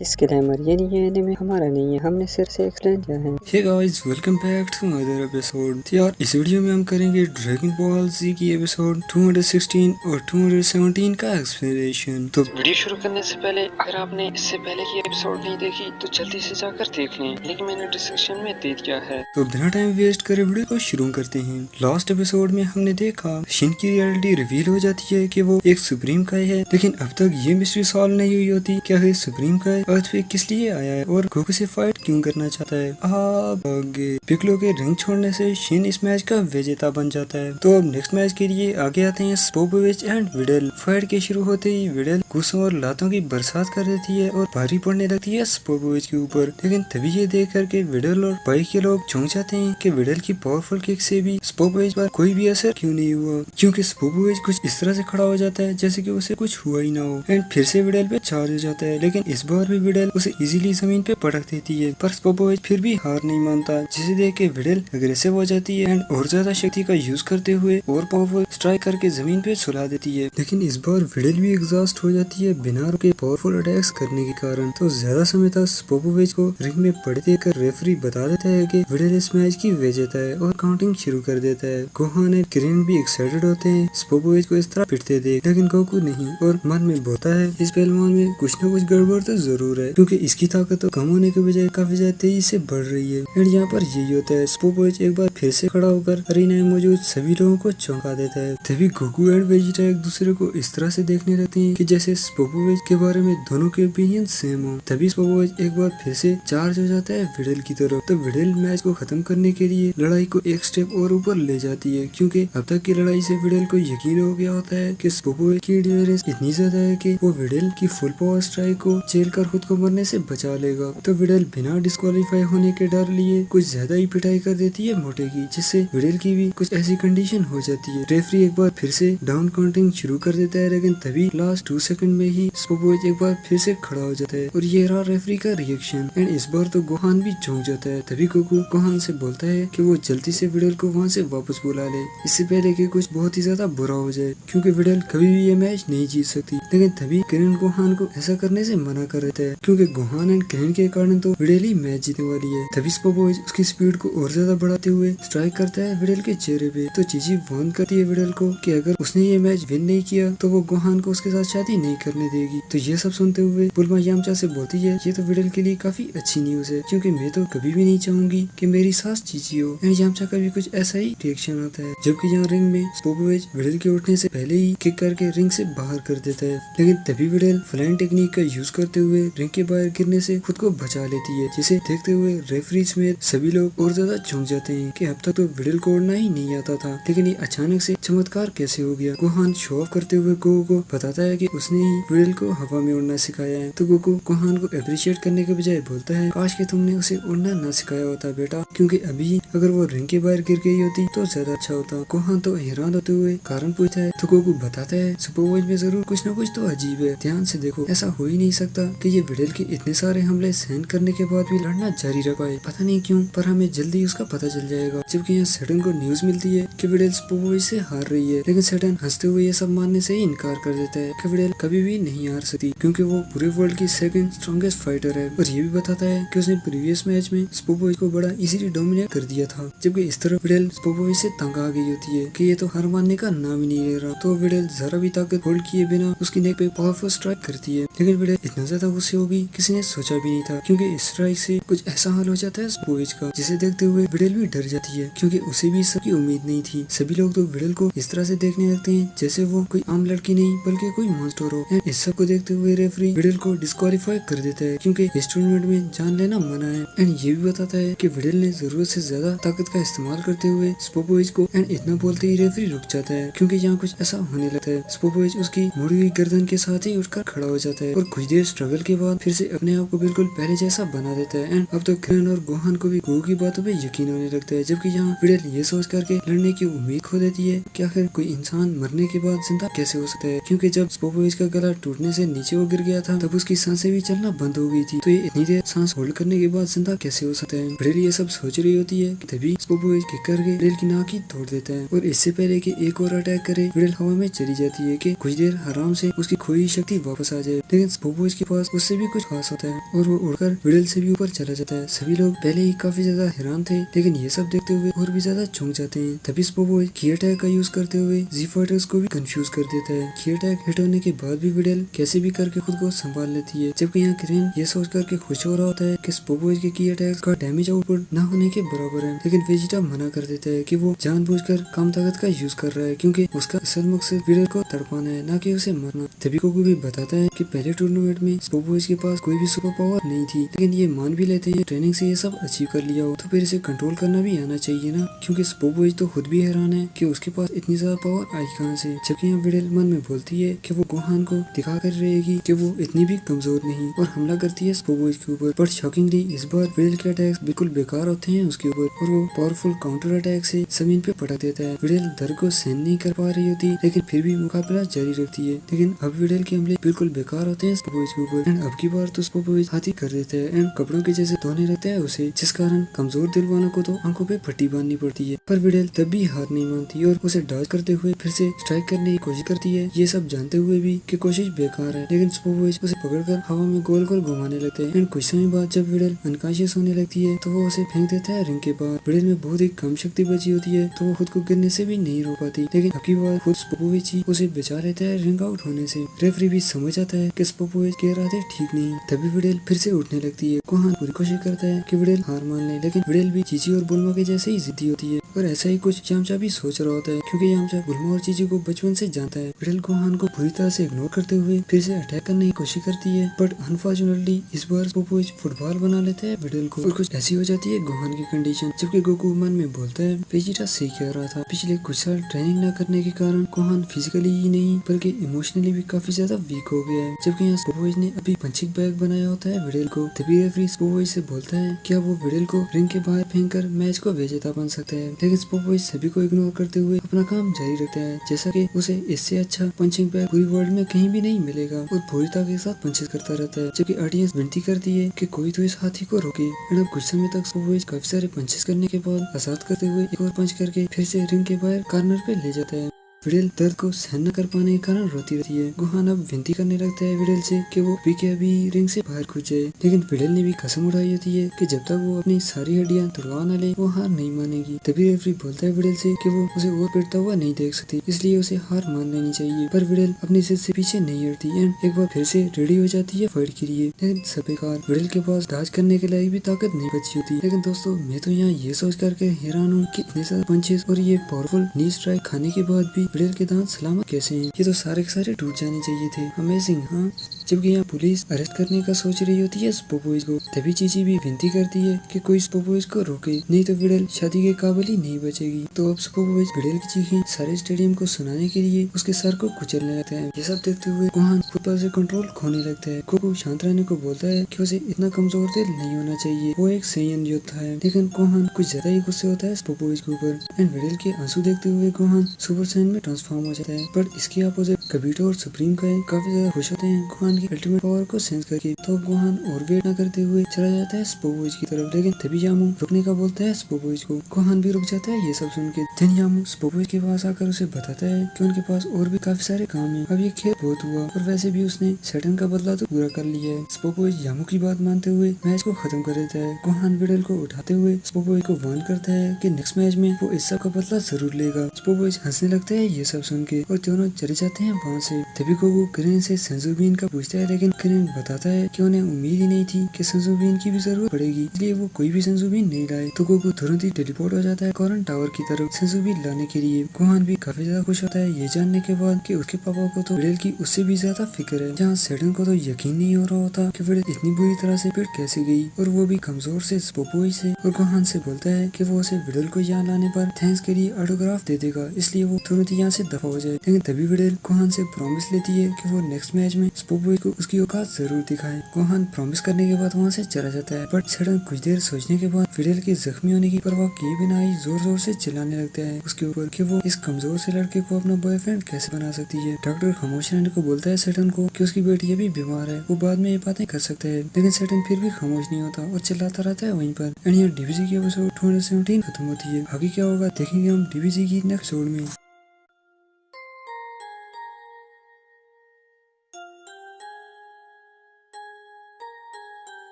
Disclaimer, ये anime हमारा नहीं है, हमने सिर्फ से एक्सप्लेन किया है। Hey guys, welcome back to another episode. यार इस वीडियो में हम करेंगे ड्रैगन बॉल जी की एपिसोड 216 और 217 का एक्सप्लेनेशन। तो वीडियो शुरू करने से पहले अगर आपने इससे पहले की एपिसोड नहीं देखी तो जल्दी से जाकर देख लें, लिंक मैंने डिस्क्रिप्शन में दे दिया है। तो बिना टाइम वेस्ट करे वीडियो को शुरू करते हैं। लास्ट एपिसोड में हमने देखा शिन की रियलिटी रिवील हो जाती है कि वो एक सुप्रीम काय है, लेकिन अब तक ये मिस्ट्री सॉल्व नहीं हुई होती। क्या है सुप्रीम काय अर्थ पे किस लिए आया है और गोकू से फाइट क्यों करना चाहता है। आगे पिक्लो के रिंग छोड़ने से शिन इस मैच का विजेता बन जाता है। तो अब नेक्स्ट मैच के लिए आगे आते हैं पोपोविच एंड विडल। फाइट के शुरू होते ही विडल गुस्सों और लातों की बरसात कर देती है और भारी पड़ने लगती है पोपोविच के ऊपर। लेकिन तभी ये देख करके विडल और बाइक के लोग चौंक जाते हैं कि विडल की पावरफुल किक से भी पोपोविच पर कोई भी असर क्यों नहीं हुआ, क्योंकि पोपोविच कुछ इस तरह से खड़ा हो जाता है जैसे कि उसे कुछ हुआ ही ना हो। एंड फिर से विडल पे चार्ज हो जाता है, लेकिन इस बार भी विडल उसे इजीली जमीन पे पटक देती है। पर पोपोविच फिर भी हार नहीं मानता, जिसे देख के विडल अग्रेसिव हो जाती है एंड और ज्यादा शक्ति का यूज करते हुए और पावरफुल स्ट्राइक करके जमीन पे सुला देती है। लेकिन इस बार विडल भी एग्जॉस्ट हो जाती है बिना रुके पावरफुल अटैक्स करने के कारण। तो ज्यादा समय तक पोपोविच को रिंग में पड़े देकर रेफरी बता देता है कि विडल इस मैच की विजेता है और काउंटिंग शुरू कर देता है। गोहान और किरण भी एक्साइटेड होते हैं पोपोविच को इस तरह पिटते देख, लेकिन गोकू नहीं और मन में बोलता है इस पहलवान में कुछ न कुछ गड़बड़ तो जरूर है, क्योंकि इसकी ताकत तो कम होने के बजाय काफी ज्यादा तेजी से बढ़ रही है। एंड यहाँ पर यही होता है, पोपोविच एक बार फिर से खड़ा होकर अरीना में मौजूद सभी लोगों को चौंका देता है। तभी गोकू एंड वेजिटा एक दूसरे को इस तरह से देखने लगते हैं कि जैसे पोपोविच के बारे में दोनों के ओपिनियन सेम हो। तभी पोपोविच एक बार फिर से चार्ज हो जाता है विडल की तरफ। तो विडल मैच को खत्म करने के लिए लड़ाई को एक स्टेप और ऊपर ले जाती है, क्योंकि अब तक की लड़ाई से विडल को यकीन हो गया होता है कि पोपोविच की एंड्योरेंस इतनी ज्यादा है कि वो विडल की फुल पावर स्ट्राइक को झेल कर खुद को मरने से बचा लेगा। तो विडल बिना डिस्क्वालीफाई होने के डर लिए कुछ ज्यादा ही पिटाई कर देती है मोटे की, जिससे विडल की भी कुछ ऐसी कंडीशन हो जाती है। रेफरी एक बार फिर से डाउन काउंटिंग शुरू कर देता है, लेकिन तभी लास्ट 2 सेकंड में ही पोपोविच एक बार फिर से खड़ा हो जाता है और ये रहा रेफरी का रिएक्शन। एंड इस बार तो गोहान भी चौंक जाता है। तभी गोकू गोहान से बोलता है कि वो जल्दी से विडल को वहाँ से वापस बुला ले, इससे पहले कि कुछ बहुत ही ज्यादा बुरा हो जाए, क्योंकि विडल कभी भी ये मैच नहीं जीत सकती। लेकिन तभी किरण गोहान को ऐसा करने से मना कर देता है, क्योंकि गोहान एंड किरण के कारण तो विडल ही मैच जीतने वाली है। तभी पोपोविच उसकी स्पीड को और ज्यादा बढ़ाते हुए स्ट्राइक करता है विडल के चेहरे पे। तो चीजी वार्न करती है विडल को कि अगर उसने ये मैच विन नहीं किया तो वो गोहान को उसके साथ शादी नहीं करने देगी। तो ये सब सुनते हुए बुल्मा यामचा से बोलती है ये तो विडल के लिए काफी अच्छी न्यूज है, क्योंकि मैं तो कभी भी नहीं चाहूंगी कि मेरी सास चीची हो। एंड यामचा का भी कुछ ऐसा ही रिएक्शन आता है, जबकि यहाँ रिंग में पोपोविच विडल के उठने से पहले ही किक करके रिंग से बाहर कर देता है। लेकिन तभी विडल फ्लाइंग टेक्निक का यूज करते हुए रिंग के बाहर गिरने से खुद को बचा लेती है, जिसे देखते हुए रेफरी समेत सभी लोग और ज्यादा चौंक जाते हैं कि अब तक तो विडल को उड़ना ही नहीं आता था, लेकिन ये अचानक से चमत्कार कैसे हो गया। गोहान शो ऑफ करते हुए गोकू को बताता है कि उसने ही विडल को हवा में उड़ना सिखाया है। तो गोकू गोहान को अप्रिशिएट करने के बजाय बोलता है काश कि तुमने उसे उड़ना न सिखाया होता बेटा, क्योंकि अभी अगर वो रिंग के बाहर गिर गई होती तो ज्यादा अच्छा होता। गोहान तो हैरान होते हुए कारण पूछता है, तो गोकू बताता है पोपोविच में जरूर कुछ न कुछ तो अजीब है, ध्यान से देखो, ऐसा हो ही नहीं सकता कि ये विडल के इतने सारे हमले सहन करने के बाद भी लड़ना जारी रख पाए। पता नहीं क्यों, पर हमें जल्दी उसका पता चल जाएगा। जबकि यहाँ सैटर्न को न्यूज मिलती है कि विडल पोपोविच से हार रही है, लेकिन सैटर्न हंसते हुए ये सब मानने से ही इनकार कर देता है कि विडल कभी भी नहीं हार सकती, क्योंकि वो पूरे वर्ल्ड की सेकंड स्ट्रॉन्गेस्ट फाइटर है। और ये भी बताता है कि उसने प्रीवियस मैच में पोपोविच को बड़ा इजीली डोमिनेट कर दिया था। जबकि इस तरह विडल पोपोविच से तंग आ गई होती है कि ये तो हार मानने का नाम ही नहीं ले रहा। तो विडल जरा भी ताकत होल्ड किए बिना उसकी नेक पे पावरफुल स्ट्राइक करती है, लेकिन विडल इतना ज्यादा गुस्से होगी किसी ने सोचा भी नहीं था, क्योंकि इस स्ट्राइक से कुछ ऐसा हाल हो जाता है पोपोविच का, जिसे देखते हुए विडल भी डर जाती है, क्योंकि उसे भी इसकी उम्मीद नहीं थी। सभी लोग तो विडल को इस तरह से देखने लगते हैं जैसे वो कोई आम लड़की नहीं बल्कि कोई मॉन्स्टर हो। एंड इस सब को देखते हुए रेफरी विडल को डिस्क्वालीफाई कर देता है, क्योंकि इस टूर्नामेंट में जान लेना मना है। एंड ये भी बताता है कि विडल ने जरूरत से ज्यादा ताकत का इस्तेमाल करते हुए पोपोविच को एंड इतना बोलते ही रेफरी रुक जाता है, क्योंकि यहाँ कुछ ऐसा होने लगता है। पोपोविच उसकी मुड़ी हुई गर्दन के साथ ही उठकर खड़ा हो जाता है और कुछ देर स्ट्रगल के बाद फिर से अपने आप को बिल्कुल पहले जैसा बना देता है। एंड अब तो किरण और गोहान को भी गोकू की बातों पे यकीन होने लगता है, जबकि यहाँ विडल ये सोच करके लड़ने की उम्मीद खो देती है कि आखिर कोई इंसान मरने के बाद जिंदा कैसे हो सकता है, क्योंकि जब पोपोविच का गला टूटने से नीचे वो गिर गया था तब उसकी सांसें भी चलना बंद हो गई थी। तो ये इतनी देर सांस होल्ड करने के बाद जिंदा कैसे हो सकता है। विडल ये सब सोच रही होती है कि तभी पोपोविच किक करके विडल की नाक ही तोड़ देता है और इससे पहले कि एक और अटैक करे विडल हवा में चली जाती है कि कुछ देर आराम से उसकी खोई शक्ति वापस आ जाए। लेकिन पोपोविच के पास उस उससे भी कुछ खास होता है और वो उड़कर विडल से भी ऊपर चला जाता है। सभी लोग पहले ही काफी ज्यादा हैरान थे, लेकिन ये सब देखते हुए और भी ज्यादा चौंक जाते हैं। तभी स्पोबॉय की अटैक का यूज करते हुए जी फाइटर्स को भी कंफ्यूज कर देता है। की अटैक हिट होने के बाद भी विडल कैसे भी करके खुद को संभाल लेती है, जबकि यहाँ क्रेन ये सोच करके खुश हो रहा होता है कि स्पोबॉय के की अटैक का डैमेज आउटपुट न होने के बराबर है। लेकिन वेजिटा मना कर देता है कि वो जानबूझकर कम ताकत का यूज कर रहा है, क्योंकि उसका असल मकसद विडल को तड़पाना है, न कि उसे मारना। तभी कोको भी बताता है कि पहले टूर्नामेंट में स्पोबॉय के पास कोई भी सुपर पावर नहीं थी, लेकिन ये मान भी लेते हैं ट्रेनिंग से ये सब अचीव कर लिया हो, तो फिर इसे कंट्रोल करना भी आना चाहिए ना, क्योंकि स्पोबॉय तो खुद भी हैरान है कि उसके पास इतनी ज्यादा पावर आई कहां से। जबकि यहाँ विडल मन में बोलती है कि वो गोहान को दिखा कर रहेगी कि वो इतनी भी कमजोर नहीं, और हमला करती है स्पोबॉय के ऊपर। बट शॉकिंगली इस बार विडल के अटैक्स बिल्कुल बेकार होते हैं उसके ऊपर, और वो पावरफुल काउंटर अटैक से जमीन पे पटक देता है। विडल दर्द को सहन नहीं कर पा रही होती, लेकिन फिर भी मुकाबला जारी रखती है। लेकिन अब विडल के हमले बिल्कुल बेकार होते हैं स्पोबॉय के ऊपर, एंड अब की बार तो स्पोबॉय हाथी कर देता है एंड कपड़ों के जैसे धोने लगता है उसे, जिस कारण कमजोर दिल वालों को तो आंखों पे पट्टी बांधनी पड़ती है। पर विडल तब भी हार नहीं मानती और उसे डॉज करते हुए फिर से स्ट्राइक करने की कोशिश करती है, ये सब जानते हुए भी कि कोशिश बेकार है। लेकिन स्पोबॉय उसे पकड़कर हवा में गोल गोल घुमाने लगते हैं, एंड कुछ समय बाद जब विडल अनकॉन्शियस होने लगती है तो वो उसे फेंक देता है रिंग के बाहर। विडल में बहुत ही कम शक्ति बची होती है, तो वो खुद को गिरने से भी नहीं रोक पाती, लेकिन अब की बार खुद स्पोबॉय उसे बचा लेता है रिंग आउट होने से। रेफरी भी समझ जाता है कि स्पोबॉय के इरादे ठीक नहीं। तभी विडल फिर से उठने लगती है। गोहान पूरी कोशिश करता है कि विडल हार मान ले, लेकिन विडल भी चीची और बुल्मा के जैसे ही जिद्दी होती है, और ऐसा ही कुछ यामचा भी सोच रहा होता है, क्योंकि यामचा बुल्मा और चीची को बचपन से जानता है। विडल गोहान को पूरी तरह से इग्नोर करते हुए फिर से अटैक करने की कोशिश करती है, बट अनफॉर्चुनेटली इस बार स्पोबॉय फुटबॉल बना लेता है विडल को, और कुछ ऐसी हो जाती है गोहान की कंडीशन। जबकि गोकू मन में बोलता है वेजिटा सही कह रहा था, पिछले कुछ साल ट्रेनिंग न करने के कारण गोहान फिजिकली ही नहीं बल्कि इमोशनली भी काफी ज्यादा वीक हो गया है। जबकि यहाँ स्पोबॉय ने अभी पंचिंग बैग बनाया होता है विडल को। तभी रेफरी स्पोबॉय से बोलता है क्या वो विडल को रिंग के बाहर फेंक कर मैच को विजेता बन सकता है, लेकिन स्पोबॉय सभी को इग्नोर करते हुए अपना काम जारी रखता है, जैसा कि उसे इससे अच्छा पंचिंग बैग पूरी वर्ल्ड में कहीं भी नहीं मिलेगा, और पूरी ताकत के साथ पंचेस करता रहता है। जबकि ऑडियंस विनती करती है कि कोई तो इस हाथी को रोके। और अब कुछ समय तक स्पोबॉय काफी सारे पंचेस करने के बाद आजाद करते हुए एक और पंच करके फिर से रिंग के बाहर कॉर्नर पे ले जाता है। विडल दर्द को सहन न कर पाने के कारण रोती रहती है। गोहान अब विनती करने लगता है विडल से कि वो भी के अभी रिंग से बाहर कूद जाए, लेकिन विडल ने भी कसम उठाई होती है कि जब तक वो अपनी सारी हड्डियां तुड़वा न ले वो हार नहीं मानेगी। तभी रेफरी बोलता है विडल से कि वो उसे और पिटता हुआ नहीं देख सकती, इसलिए उसे हार मान लेनी चाहिए। पर विडल अपनी जिद से पीछे नहीं हटती एंड एक बार फिर से रेडी हो जाती है फाइट के लिए, लेकिन सब बेकार। विडल के पास डाज करने के लिए भी ताकत नहीं बची होती। लेकिन दोस्तों मैं तो यहाँ ये सोच करके हैरान हूँ कि इतने सारे पंचेस और ये पावरफुल नी स्ट्राइक खाने के बाद भी विडल के दांत सलामत कैसे हैं? ये तो सारे के सारे टूट जाने चाहिए थे। अमेजिंग हाँ। जबकि यहाँ पुलिस अरेस्ट करने का सोच रही होती है स्पोबॉय को, तभी चीची भी विनती करती है कि कोई स्पोबॉय को रोके, नहीं तो विडल शादी के काबिल ही नहीं बचेगी। तो अब स्पोबॉय विडल की चीखें सारे स्टेडियम को सुनाने के लिए उसके सर को कुचलने लगता है। ये सब देखते हुए गोहान खुद पर से कंट्रोल खोने लगता है। कोको शांत रहने को बोलता है कि उसे इतना कमजोर दिल नहीं होना चाहिए, वो एक सैयन योद्धा है। लेकिन गोहान कुछ ज्यादा ही गुस्से होता है स्पोबॉय के ऊपर, एंड विडल के आंसू देखते हुए गोहान सुपर सैयन में ट्रांसफॉर्म हो जाता है। बट इसके अपोजिट कबीटो और सुप्रीम काय काफी ज्यादा खुश होते हैं गोहान की अल्टीमेट पावर को सेंस करके। तो गोहान और वेट न करते हुए चला जाता है स्पोबॉय की तरफ, लेकिन तभी यामू रुकने का बोलता है स्पोबॉय को। गोहान भी रुक जाता है ये सब सुन के। दिन यामू स्पोबॉय के पास आकर उसे बताता है कि उनके पास और भी काफी सारे काम है, अब ये खेल बहुत हुआ और वैसे भी उसने सैटर्न का बदला तो पूरा कर लिया है। स्पोबॉय यामू की बात मानते हुए मैच को खत्म कर देता है। गोहान विडल को उठाते हुए स्पोबॉय को वार्न करता है कि नेक्स्ट मैच में वो इस सब का बदला जरूर लेगा। स्पोबॉय हंसने लगता है ये सब सुन के और दोनों चले जाते हैं वहाँ से। तभी कोको क्रेन से संजूबीन का पूछता है, लेकिन क्रेन बताता है कि उन्हें उम्मीद ही नहीं थी कि संजूबीन की भी जरूरत पड़ेगी, इसलिए वो कोई भी संजूबीन नहीं लाए। तो कोको तुरंत ही टेलीपोर्ट हो जाता है कॉर्न टावर की तरफ संजूबीन लाने के लिए। गोहान भी काफी ज्यादा खुश होता है ये जानने के बाद कि उसके पापा को तो विडल की उससे भी ज्यादा फिक्र है। जहाँ सैटर्न को तो यकीन नहीं हो रहा होता कि विडल इतनी बुरी तरह से पिट कैसे गई, और वो भी कमजोर से स्पोबॉय से। और गोहान से बोलता है कि वो उसे विडल को यहाँ लाने पर थैंक्स के लिए ऑटोग्राफ दे देगा, इसलिए वो तुरंत यहाँ से दफा हो जाए। लेकिन तभी विडल गोहान से प्रॉमिस लेती है कि वो नेक्स्ट मैच में स्पोबॉय को उसकी औकात जरूर दिखाए। गोहान प्रॉमिस करने के बाद वहाँ से चला जाता है, बट सडन कुछ देर सोचने के बाद विडल के जख्मी होने की परवाह किए बिना ही जोर जोर से चिल्लाने लगता है उसके ऊपर कि वो इस कमजोर से लड़के को अपना बॉयफ्रेंड कैसे बना सकती है। डॉक्टर खामोश रहने को बोलता है सडन को कि उसकी बेटी अभी बीमार है, वो बाद में ये बातें कर सकता है, लेकिन सडन फिर भी खामोश नहीं होता और चिल्लाता रहता है वहीं पर। एंड यहाँ डीबीसी की एपिसोड 217 खत्म होती है। आगे क्या होगा देखेंगे हम डीबीसी की नेक्स्ट एपिसोड में।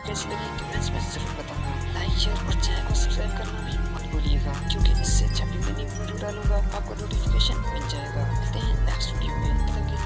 कैसी लगी कमेंट्स में जरूर बताना। लाइक शेयर और चैनल को सब्सक्राइब करना भी मत भूलिएगा, क्योंकि इससे जब भी मैं न्यू वीडियो डालूंगा आपको नोटिफिकेशन मिल जाएगा। मिलते हैं नेक्स्ट वीडियो में, तब तक के लिए